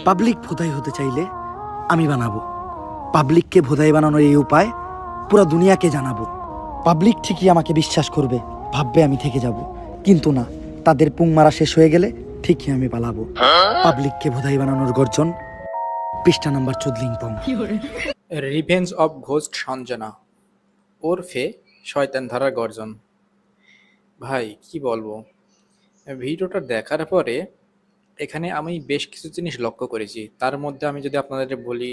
Public ভোদাই হতে চাইলে আমি বানাবো। পাবলিককে ভোদাই বানানোর এই উপায় পুরো দুনিয়াকে জানাবো। পাবলিক ঠিকই আমাকে বিশ্বাস করবে, ভাববে আমি থেকে যাব, কিন্তু না, তাদের পুং মারা শেষ হয়ে গেলে ঠিকই আমি পালাবো। পাবলিককে ভোদাই বানানোর গর্জন, পৃষ্ঠা number 14 revenge of ghost Sanjana ওরফে শয়তান ধারার গর্জন। ভাই কি বলবো, ভিডিওটা দেখার পরে এখানে আমি বেশ কিছু জিনিস লক্ষ্য করেছি। তার মধ্যে আমি যদি আপনাদের বলি,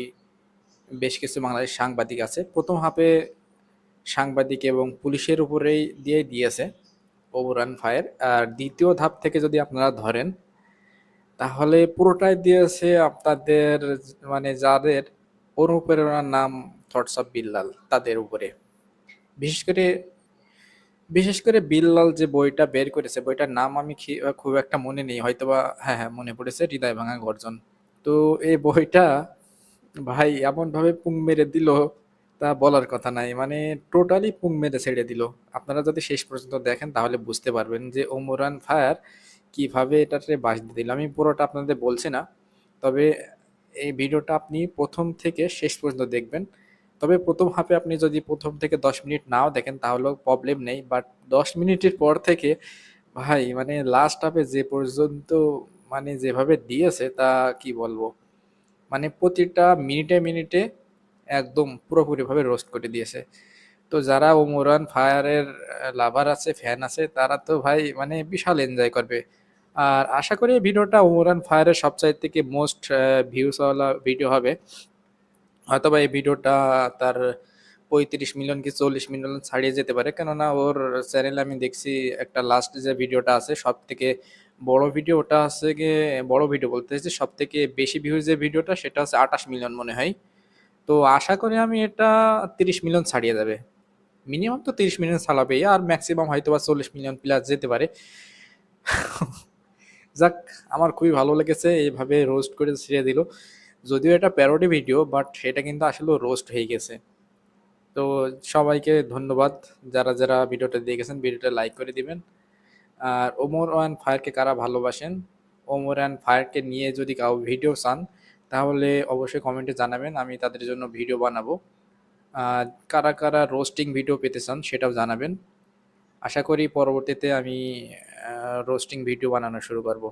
বেশ কিছু বাংলাদেশ সাংবাদিক আছে, প্রথম হাফে সাংবাদিক এবং পুলিশের উপরেই দিয়েছে ওভাররান ফায়ার। আর দ্বিতীয় ধাপ থেকে যদি আপনারা ধরেন তাহলে পুরোটাই দিয়েছে আপনাদের, মানে যাদের অনুপ্রেরণার নাম থটস অফ বিল্লাল তাদের উপরে। বিশেষ করে বিশেষ করে বিল্লাল যে বইটা বের করেছে, বইটার নাম আমি খুব একটা মনে নেই, হয়তোবা হ্যাঁ হ্যাঁ মনে পড়েছে, হৃদয় ভাঙা গর্জন। তো এই বইটা ভাই এমন ভাবে পুং মেরে দিল, তা বলার কথা নাই, মানে টোটালি পুং মেরে ছেড়ে দিল। আপনারা যদি শেষ পর্যন্ত দেখেন তাহলে বুঝতে পারবেন যে ওমরান ফায়ার কিভাবে এটাতে বাস দিয়ে দিল। আমি পুরোটা আপনাদের বলছি না, তবে এই ভিডিওটা আপনি প্রথম থেকে শেষ পর্যন্ত দেখবেন। তবে প্রথম হাফে আপনি যদি প্রথম থেকে 10 মিনিট নাও দেখেন তাহলেও প্রবলেম নেই, বাট 10 মিনিটের পর থেকে ভাই মানে লাস্ট হাফে যে পর্যন্ত মানে যেভাবে দিয়েছে তা কি বলবো, মানে প্রতিটা মিনিটে মিনিটে একদম পুরোপুরিভাবে রোস্ট করে দিয়েছে। তো যারা ওমরান ফায়ারের লাভার আছে, ফ্যান আছে, তারা তো ভাই মানে বিশাল এনজয় করবে। আর আশা করি এই ভিডিওটা ওমরান ফায়ারের সবচাইতে থেকে মোস্ট ভিউসওয়ালা ভিডিও হবে। হয়তোবা এই ভিডিওটা তার 35 মিলিয়ন কি 40 মিলিয়ন ছাড়িয়ে যেতে পারে, কেননা ওর চ্যানেলে আমি দেখছি একটা লাস্ট যে ভিডিওটা আছে সব থেকে বড় ভিডিও, ওটা আছে গিয়ে বড় ভিডিও বলতে চাইছি, সব থেকে বেশি ভিউজ যে ভিডিওটা সেটা হচ্ছে 28 মিলিয়ন মনে হয়। তো আশা করি আমি এটা 30 মিলিয়ন ছাড়িয়ে যাবে, মিনিমাম তো 30 মিলিয়ন ছাড়াবেই, আর ম্যাক্সিমাম হয়তো বা 40 মিলিয়ন প্লাস যেতে পারে। যাক, আমার খুবই ভালো লেগেছে এইভাবে রোস্ট করে ছেড়ে দিল। যদিও এটা প্যারোডি ভিডিও, বাট সেটা কিন্তু আসলে রোস্ট হয়ে গেছে। তো সবাইকে ধন্যবাদ, যারা যারা ভিডিওটা দেখেছেন ভিডিওটা লাইক করে দিবেন। আর ওমর অ্যান্ড ফায়ারকে কারা ভালোবাসেন, ওমর অ্যান্ড ফায়ারকে নিয়ে যদি কাউ ভিডিও চান তাহলে অবশ্যই কমেন্টে জানাবেন, আমি তাদের জন্য ভিডিও বানাবো। আর কারা কারা রোস্টিং ভিডিও পেতে চান সেটাও জানাবেন। আশা করি পরবর্তীতে আমি রোস্টিং ভিডিও বানানো শুরু করব।